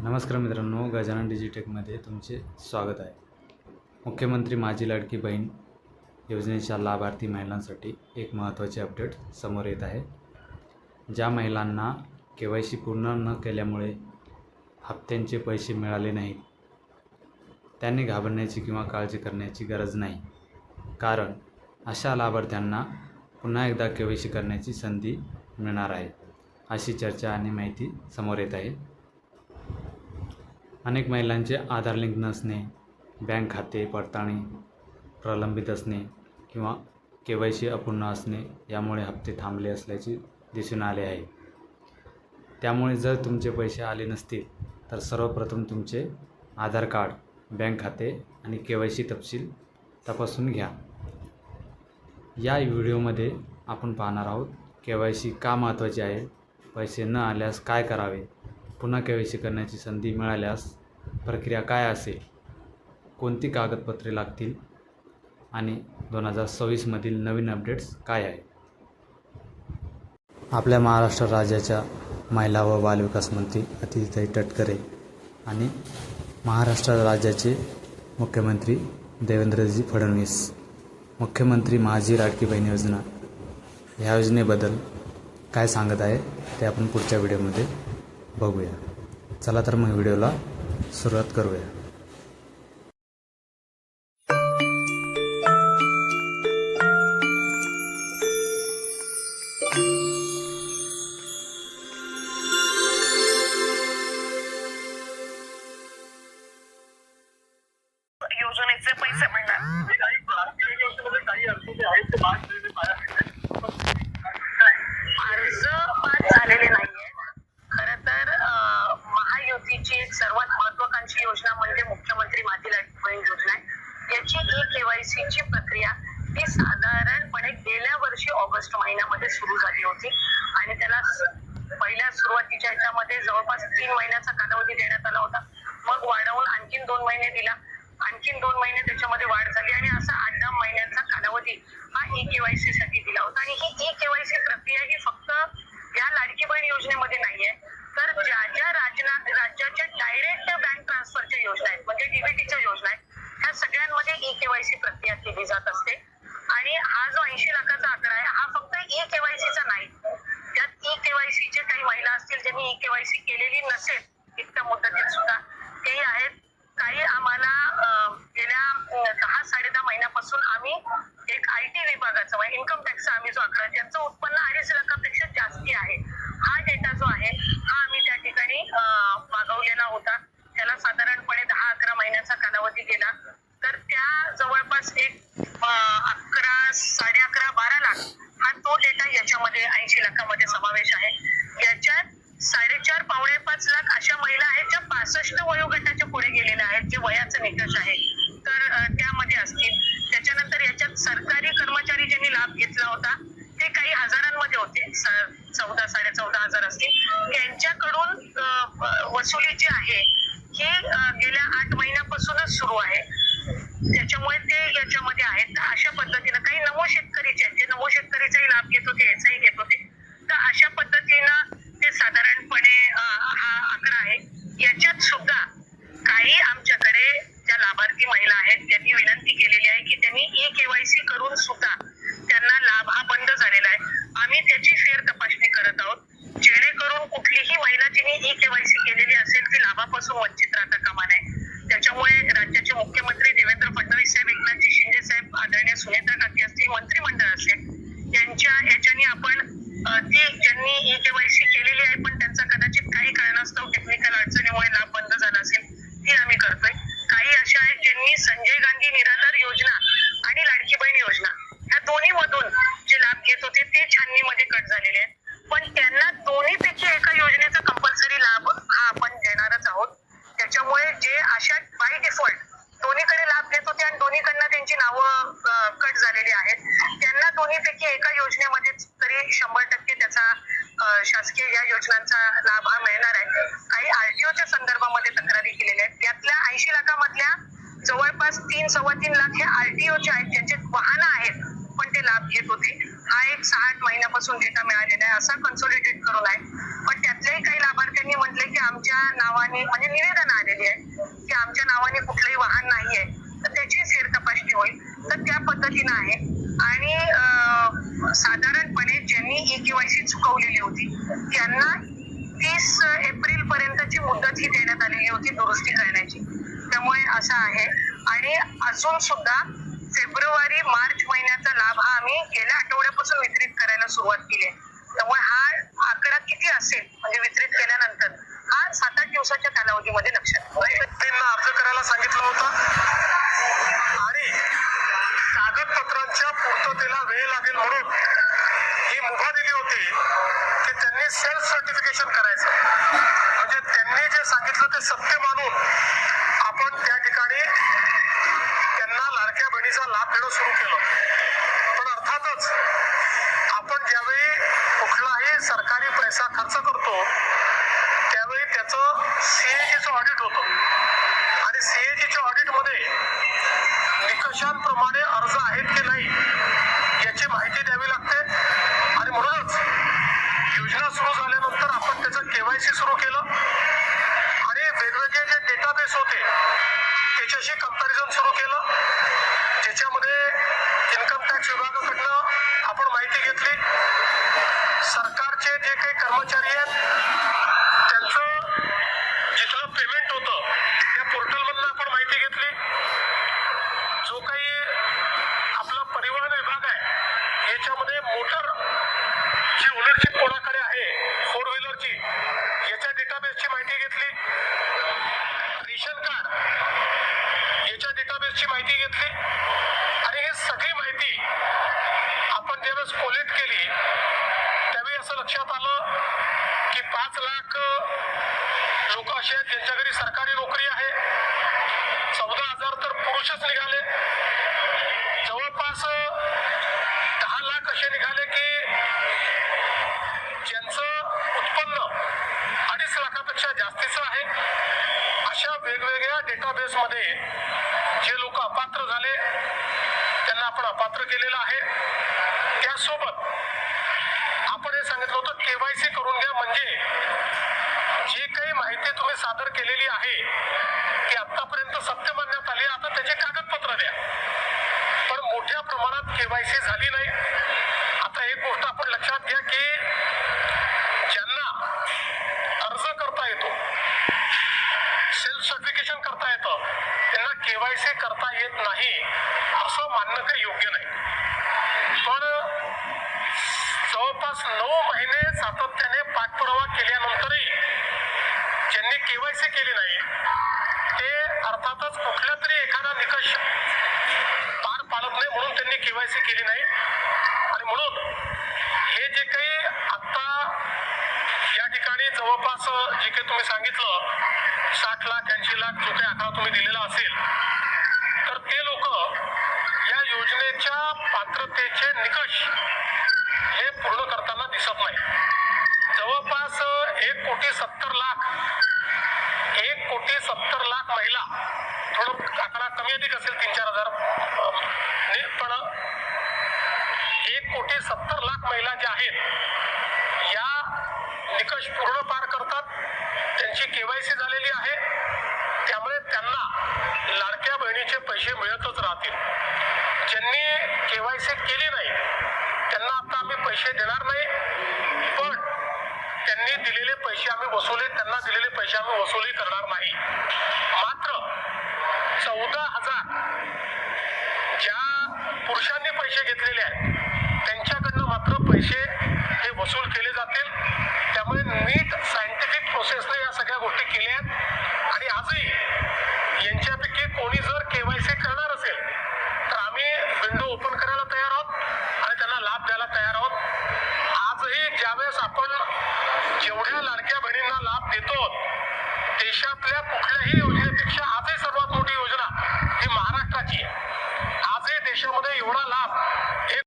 नमस्कार मित्रांनो, गजानन डिजिटेकमध्ये तुमचे स्वागत आहे. मुख्यमंत्री माझी लाडकी बहीण योजनेच्या लाभार्थी महिलांसाठी एक महत्त्वाचे अपडेट समोर येत आहे. ज्या महिलांना KYC पूर्ण न केल्यामुळे हप्त्यांचे पैसे मिळाले नाहीत, त्यांनी घाबरण्याची किंवा काळजी करण्याची गरज नाही. कारण अशा लाभार्थ्यांना पुन्हा एकदा KYC करण्याची संधी मिळणार आहे, अशी चर्चा आणि माहिती समोर येत आहे. अनेक महिलांचे आधार लिंक नसणे, बँक खाते पडताळणी प्रलंबित असणे किंवा KYC अपूर्ण असणे यामुळे हप्ते थांबले असल्याचे दिसून आले आहे. त्यामुळे जर तुमचे पैसे आले नसतील तर सर्वप्रथम तुमचे आधार कार्ड, बँक खाते आणि KYC तपशील तपासून घ्या. या व्हिडिओमध्ये आपण पाहणार आहोत KYC का महत्त्वाचे आहे, पैसे न आल्यास काय करावे, पुन्हा KYC करण्याची संधी मिळाल्यास प्रक्रिया काय असेल, कोणती कागदपत्रे लागतील आणि 2026 मधील नवीन अपडेट्स काय आहे. आपल्या महाराष्ट्र राज्याच्या महिला व बालविकास मंत्री आदितीताई तटकरे आणि महाराष्ट्र राज्याचे मुख्यमंत्री देवेंद्रजी फडणवीस मुख्यमंत्री माझी लाडकी बहीण योजना ह्या योजनेबद्दल काय सांगत आहे ते आपण पुढच्या व्हिडिओमध्ये बघूया. चला तर मग व्हिडिओला सुरुवात करूया. योजनेचे पैसे मिळणार काही अर्ज आहेत ते अर्ज पास झालेले नाहीये. खरं तर महायुतीची एक सर्वात महत्वाकांक्षी योजना म्हणजे मुख्यमंत्री माझी लाडकी बहीण योजना आहे. याची KYC ची प्रक्रिया ही साधारणपणे गेल्या वर्षी ऑगस्ट महिन्यामध्ये सुरू झाली होती आणि त्याला पहिल्या सुरुवातीच्या ह्याच्यामध्ये जवळपास 3 महिन्याचा कालावधी देण्यात आला होता. मग वाढवून आणखीन 2 महिने दिला, आणखीन 2 महिने त्याच्यामध्ये वाढ झाली आणि असा 8-10 महिन्यांचा कालावधी हा KYC साठी दिला होता. आणि ही KYC प्रक्रिया ही फक्त या लाडकी बहीण योजनेमध्ये नाहीये, तर ज्या ज्या राज्याच्या डायरेक्ट बँक ट्रान्सफरच्या योजना आहेत म्हणजे DBTच्या योजना आहेत, ह्या सगळ्यांमध्ये KYC प्रक्रिया केली जात असते. आणि हा जो 80 लाखाचा आकडा आहे हा फक्त KYCचा नाही, त्यात KYC चे काही महिला असतील ज्यांनी KYC केलेली नसेल इतक्या मुदतीत सुद्धा तेही आहेत. काही आम्हाला गेल्या 10-10.5 महिन्यापासून आम्ही एक IT विभागाचा इन्कम टॅक्सचा आम्ही जो आकडा ज्यांचं उत्पन्न 2.5 लाखापेक्षा जास्ती आहे हा डेटा जो आहे हा आम्ही त्या ठिकाणी मागवलेला होता. त्याला साधारणपणे 10-11 महिन्याचा कालावधी गेला, तर त्या जवळपास एक 11, 11.5, 12 लाख हा तो डेटा याच्यामध्ये 80 लाखामध्ये समावेश आहे. याच्यात 4.5 पावणे 5 लाख अशा महिला आहेत ज्या 65 वयोगटाच्या पुढे गेलेल्या आहेत, जे वयाचा निकष आहे तर त्यामध्ये असतील. त्याच्यानंतर याच्यात सरकारी कर्मचारी ज्यांनी लाभ घेतला होता ते काही हजारांमध्ये होते, 14-14.5 हजार असतील. त्यांच्याकडून वसुली जी आहे ही गेल्या 8 महिन्यापासूनच सुरू आहे, त्याच्यामुळे ते याच्यामध्ये आहेत. तर अशा पद्धतीनं काही नमो शेतकरीचे जे नमो शेतकरीचाही लाभ घेत होते, याचाही घेत होते, तर अशा पद्धतीनं ते साधारणपणे हा आकडा आहे. याच्यात सुद्धा काही आमच्याकडे ज्या लाभार्थी महिला आहेत त्यांनी विनंती केलेली आहे की त्यांनी KYC करून सुद्धा त्यांना लाभ हा बंद झालेला आहे. आम्ही त्याची फेर तपासणी करत आहोत जेणेकरून कुठलीही महिला जिने KYC केलेली असेल ती लाभापासून वंचित राहता कामा नये. त्याच्यामुळे राज्याचे मुख्यमंत्री देवेंद्र फडणवीस साहेब, एकनाथजी शिंदे साहेब, आदरणीय सुनेत्रा काकी असतील, मंत्रिमंडळ असेल, यांच्या याच्याने आपण ती ज्यांनी KYC केलेली आहे पण त्यांचा कदाचित काही कारणास्तव टेक्निकल अडचणीमुळे लाभ बंद झाला असेल ती आम्ही करतोय. काही अशा आहेत ज्यांनी संजय गांधी निराधार योजना आणि लाडकी बहीण योजना ह्या दोन्ही मधून जे लाभ घेत होते ते छाननीमध्ये कट झालेले आहेत, पण त्यांना दोन्हीपैकी एका योजनेचा कंपल्सरी लाभ हा आपण देणारच आहोत. त्याच्यामुळे जे अशा बाय डिफॉल्ट दोन्हीकडे लाभ घेत होते आणि दोन्हीकडनं त्यांची नावं कट झालेली आहेत, त्यांना दोन्हीपैकी एका योजनेमध्ये तरी 100% त्याचा शासकीय या योजनांचा लाभ हा मिळणार आहे. काही RTOच्या संदर्भामध्ये तक्रारी केलेल्या आहेत, त्यातल्या 80 लाखामधल्या जवळपास 3-3.25 लाख हे RTOचे आहेत ज्यांचे वाहनं आहेत पण ते लाभ घेत होते. हा एक 6-8 महिन्यापासून डेटा मिळालेला आहे, असा कन्सोलिडेट करून आहे. पण त्यातल्याही काही लाभार्थ्यांनी म्हटले की आमच्या नावाने म्हणजे निवेदन आलेली आहे की आमच्या नावाने कुठलंही वाहन नाहीये, तर त्याची फेरतपासणी होईल. तर त्या पद्धतीनं आहे. आणि साधारणपणे ज्यांनी E-KYC चुकवलेली होती त्यांना 30 एप्रिल पर्यंतची मुदत ही देण्यात आलेली होती दुरुस्ती करण्याची. त्यामुळे असं आहे. आणि अजून सुद्धा फेब्रुवारी मार्च महिन्याचा लाभ हा आम्ही गेल्या आठवड्यापासून वितरित करायला सुरुवात केली आहे. त्यामुळे हा आकडा किती असेल म्हणजे वितरित केल्यानंतर हा 7-8 दिवसाच्या कालावधीमध्ये लक्षात येईल. त्यांना अर्ज करायला सांगितलं होतं आणि कागदपत्रांच्या पूर्ततेला वेळ लागेल म्हणून ही मुभा दिली होती की त्यांनी सेल्फ सर्टिफिकेशन करायचं. म्हणजे त्यांनी जे सांगितलं ते सत्य मानून आपण त्या ठिकाणी त्यांना लाडक्या बहिणीचा लाभ देणं सुरू केलं. पण अर्थातच आपण ज्यावेळी कुठलाही सरकारी पैसा खर्च करतो त्यावेळी त्याचं CAGचं ऑडिट होतं आणि CAGच्या ऑडिटमध्ये निकषांप्रमाणे अर्ज आहेत की नाही याची माहिती द्यावी लागते. आणि म्हणूनच योजना सुरू झाल्यानंतर आपण त्याचं KYC सुरू केलं आणि वेगवेगळे जे डेटाबेस होते त्याच्याशी कंपॅरिझन सुरू केलं, ज्याच्यामध्ये इन्कम टॅक्स विभागाकडनं आपण माहिती घेतली. सरकारचे जे काही कर्मचारी आहेत त्यांचं जिथलं पेमेंट होतं त्या पोर्टलमधनं आपण माहिती घेतली. जो काही आपला परिवहन विभाग आहे याच्यामध्ये मोटर जी ओनरशिप कोणाकडे आहे 4 व्हीलरची याच्या डेटाबेसची माहिती घेतली. रेशन कार्ड याच्या डेटाबेसची माहिती घेतली. आणि ही सगळी माहिती आपण ज्यावेळेस कोलेक्ट केली त्यावेळी असं लक्षात आलं की 5 लाख लोक असे आहेत ज्यांच्या घरी सरकारी नोकरी आहे. 14,000 तर पुरुषच निघाले. जवळपास 10 लाख असे निघाले की ज्यांचं उत्पन्न 2.5 लाखापेक्षा जास्तीचं आहे. अशा वेगवेगळ्या डेटाबेसमध्ये जे लोक अपात्र झाले त्यांना आपण अपात्र केलेलं आहे. त्यासोबत आपण हे सांगितलं होतं KYC करून घ्या, म्हणजे जी काही माहिती तुम्ही सादर केलेली आहे ती आतापर्यंत सत्य मानण्यात आली, आता त्याचे कागदपत्र द्या. पण मोठ्या प्रमाणात KYC झाली नाही. आता एक गोष्ट आपण लक्षात घ्या की ज्यांना अर्ज करता येतो, सेल्फ सर्टिफिकेशन करता येतं, त्यांना KYC करता येत नाही असं मानणं काही योग्य नाही. पण जवळपास 9 महिने सातत्याने पाठपुरावा केल्यानंतरही ज्यांनी KYC केली नाही ते अर्थातच कुठल्या तरी एखादा निकष पार पाडत नाही म्हणून त्यांनी KYC केली नाही. आणि म्हणून हे जे काही आता या ठिकाणी जवळपास जे काही तुम्ही सांगितलं 60 लाख 80 लाख जो काही आकडा तुम्ही दिलेला असेल तर ते लोक या योजनेच्या पात्रतेचे निकष हे पूर्ण करताना दिसत नाही. जवळपास 1,70,00,000 महिला, थोडं आकडा कमी अधिक असेल 3-4 हजार, पण 1,70,00,000 महिला ज्या आहेत या निकष पूर्ण पार करतात. त्यांची KYC झालेली आहे. त्यामुळे त्यांना लाडक्या बहिणीचे पैसे मिळतच राहतील. ज्यांनी KYC केली नाही त्यांना आता आम्ही पैसे देणार नाही, पण त्यांनी दिलेले पैसे आम्ही त्यांना दिलेले पैसे आम्ही वसुली करणार नाही. मात्र 14,000 ज्या पुरुषांनी पैसे घेतलेले आहेत त्यांच्याकडनं मात्र पैसे हे वसूल केले जातील. त्यामुळे नीट सायंटिफिक प्रोसेसने या सगळ्या गोष्टी केल्या आहेत. आणि आजही यांच्यापैकी कोणी जर KYC करणार असेल तर आम्ही विंडो ओपन करायला तयार आहोत आणि त्यांना लाभ द्यायला तयार आहोत. आजही ज्यावेळेस आपण जेवढ्या लाडक्या बहिणींना लाभ देतो देशातल्या कुठल्याही योजनेपेक्षा आजही सर्वात मोठी योजना ही महाराष्ट्राची आहे. आजही देशामध्ये एवढा लाभ हे